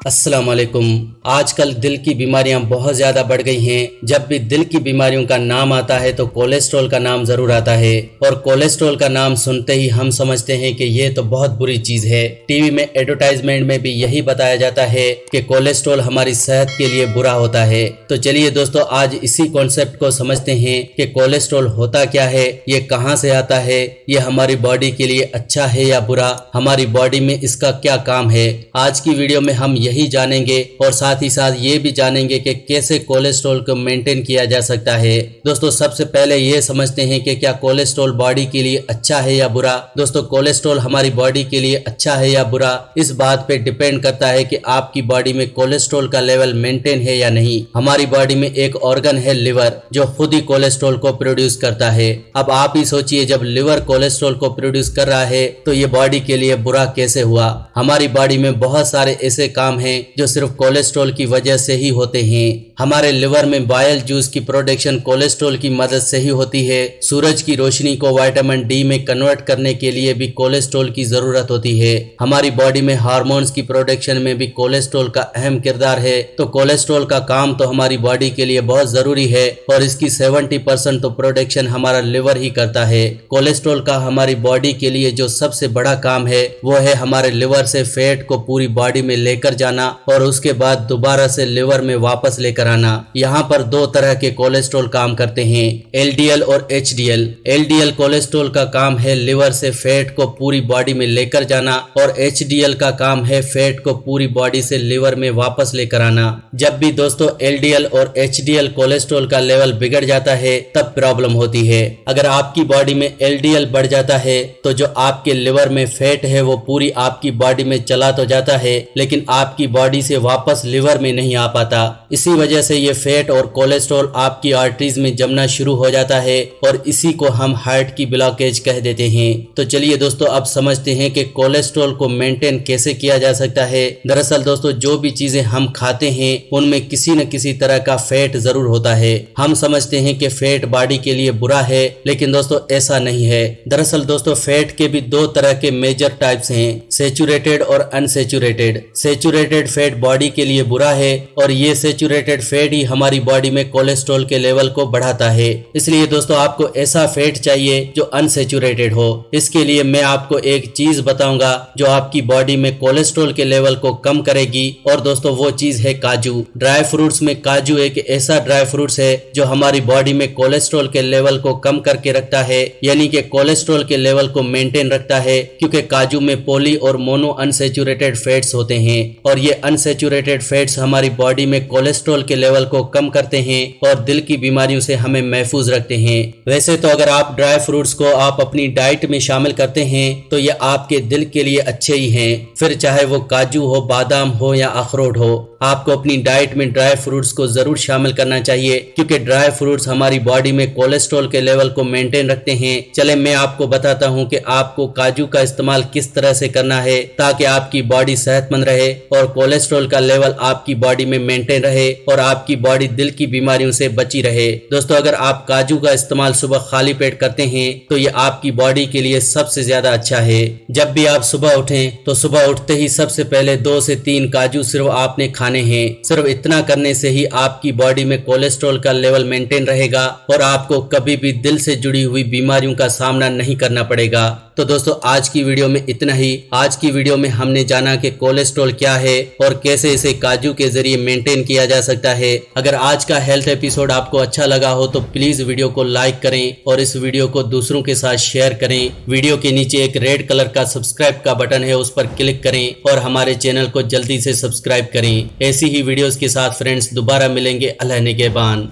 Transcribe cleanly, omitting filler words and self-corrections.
अस्सलाम वालेकुम। आजकल दिल की बीमारियां बहुत ज़्यादा बढ़ गई हैं। जब भी दिल की बीमारियों का नाम आता है तो कोलेस्ट्रॉल का नाम ज़रूर आता है और कोलेस्ट्रॉल का नाम सुनते ही हम समझते हैं कि ये तो बहुत बुरी चीज़ है। टीवी में एडवर्टाइजमेंट में भी यही बताया जाता है कि कोलेस्ट्रॉल हमारी सेहत के लिए बुरा होता है। तो चलिए दोस्तों, आज इसी कॉन्सेप्ट को समझते हैं कि कोलेस्ट्रॉल होता क्या है, ये कहाँ से आता है, ये हमारी बॉडी के लिए अच्छा है या बुरा, हमारी बॉडी में इसका क्या काम है। आज की वीडियो में हम यही जानेंगे और साथ ही साथ ये भी जानेंगे कि कैसे कोलेस्ट्रॉल को मेंटेन किया जा सकता है। दोस्तों, सबसे पहले ये समझते हैं कि क्या कोलेस्ट्रॉल बॉडी के लिए अच्छा है या बुरा। दोस्तों, कोलेस्ट्रॉल हमारी बॉडी के लिए अच्छा है या बुरा, इस बात पे डिपेंड करता है कि आपकी बॉडी में कोलेस्ट्रॉल का लेवल मेंटेन है या नहीं। हमारी बॉडी में एक ऑर्गन है लिवर, जो खुद ही कोलेस्ट्रॉल को प्रोड्यूस करता है। अब आप ही सोचिए, जब लिवर कोलेस्ट्रॉल को प्रोड्यूस कर रहा है तो ये बॉडी के लिए बुरा कैसे हुआ। हमारी बॉडी में बहुत सारे ऐसे काम हैं जो सिर्फ कोलेस्ट्रॉल की वजह से ही होते हैं। हमारे लिवर में बाइल जूस की प्रोडक्शन कोलेस्ट्रॉल की मदद से ही होती है। सूरज की रोशनी को विटामिन डी में कन्वर्ट करने के लिए भी कोलेस्ट्रॉल की जरूरत होती है। हमारी बॉडी में हार्मोन्स की प्रोडक्शन में भी कोलेस्ट्रॉल का अहम किरदार है। तो कोलेस्ट्रॉल का काम तो हमारी बॉडी के लिए बहुत जरूरी है और इसकी 70% तो प्रोडक्शन हमारा लिवर ही करता है। कोलेस्ट्रॉल का हमारी बॉडी के लिए जो सबसे बड़ा काम है वो है हमारे लिवर से फैट को पूरी बॉडी में लेकर जाना और उसके बाद दोबारा से लिवर में वापस लेकर आना। यहाँ पर दो तरह के कोलेस्ट्रॉल काम करते हैं, एलडीएल और एचडीएल। एलडीएल कोलेस्ट्रॉल का काम है लिवर से फैट को पूरी बॉडी में लेकर जाना और एचडीएल का काम है फैट को पूरी बॉडी से लिवर में वापस लेकर आना। जब भी दोस्तों एलडीएल और एचडीएल कोलेस्ट्रॉल का लेवल बिगड़ जाता है तब प्रॉब्लम होती है। अगर आपकी बॉडी में एलडीएल बढ़ जाता है तो जो आपके लिवर में फैट है वो पूरी आपकी बॉडी में चला तो जाता है लेकिन आपकी बॉडी से वापस लिवर में नहीं आ पाता। इसी वजह से ये फैट और कोलेस्ट्रॉल आपकी आर्टरीज में जमना शुरू हो जाता है और इसी को हम हार्ट की ब्लॉकेज कह देते हैं। तो चलिए दोस्तों, अब समझते हैं कि कोलेस्ट्रॉल को मेंटेन कैसे किया जा सकता है। दरअसल दोस्तों, जो भी चीजें हम खाते हैं उनमें किसी न किसी तरह का फैट जरूर होता है। हम समझते हैं कि फैट बॉडी के लिए बुरा है, लेकिन दोस्तों ऐसा नहीं है। दरअसल दोस्तों, फैट के भी दो तरह के मेजर टाइप्स हैं, सैचुरेटेड और अनसैचुरेटेड। सैचुरेटेड फैट बॉडी के लिए बुरा है और ये सैचुरेटेड फैट ही हमारी बॉडी में कोलेस्ट्रॉल के लेवल को बढ़ाता है। इसलिए दोस्तों, आपको ऐसा फैट चाहिए जो अनसैचुरेटेड हो। इसके लिए मैं आपको एक चीज बताऊंगा जो आपकी बॉडी में कोलेस्ट्रॉल के लेवल को कम करेगी और दोस्तों वो चीज है काजू। ड्राई फ्रूट्स में काजू एक ऐसा ड्राई फ्रूट्स है जो हमारी बॉडी में कोलेस्ट्रॉल के लेवल को कम करके रखता है, यानी कि कोलेस्ट्रॉल के लेवल को मेंटेन रखता है, क्योंकि काजू में पॉली और मोनो अनसैचुरेटेड फैट्स होते हैं और ये अनसैचुरेटेड फैट्स हमारी बॉडी में कोलेस्ट्रॉल के लेवल को कम करते हैं और दिल की बीमारियों से हमें महफूज रखते हैं। वैसे तो अगर आप ड्राई फ्रूट्स को आप अपनी डाइट में शामिल करते हैं तो ये आपके दिल के लिए अच्छे ही हैं, फिर चाहे वो काजू हो, बादाम हो या अखरोट हो। आपको अपनी डाइट में ड्राई फ्रूट्स को जरूर शामिल करना चाहिए, क्योंकि ड्राई फ्रूट्स हमारी बॉडी में कोलेस्ट्रॉल के लेवल को मेंटेन रखते हैं। चले मैं आपको बताता हूं कि आपको काजू का इस्तेमाल किस तरह से करना है ताकि आपकी बॉडी सेहतमंद रहे और कोलेस्ट्रॉल का लेवल आपकी बॉडी में मेंटेन रहे और आपकी बॉडी दिल की बीमारियों से बची रहे। दोस्तों, अगर आप काजू का इस्तेमाल सुबह खाली पेट करते हैं तो ये आपकी बॉडी के लिए सबसे ज्यादा अच्छा है। जब भी आप सुबह उठें तो सुबह उठते ही सबसे पहले 2 से 3 काजू सिर्फ आपने खाने हैं। सिर्फ इतना करने से ही आपकी बॉडी में कोलेस्ट्रॉल का लेवल मेंटेन रहेगा और आपको कभी भी दिल से जुड़ी हुई बीमारियों का सामना नहीं करना पड़ेगा। तो दोस्तों, आज की वीडियो में इतना ही। आज की वीडियो में हमने जाना कि कोलेस्ट्रॉल क्या है और कैसे इसे काजू के जरिए मेंटेन किया जा सकता है। अगर आज का हेल्थ एपिसोड आपको अच्छा लगा हो तो प्लीज वीडियो को लाइक करें और इस वीडियो को दूसरों के साथ शेयर करें। वीडियो के नीचे एक रेड कलर का सब्सक्राइब का बटन है, उस पर क्लिक करें और हमारे चैनल को जल्दी से सब्सक्राइब करें। ऐसी ही वीडियोस के साथ फ्रेंड्स दोबारा मिलेंगे। अल्लाह निगहबान।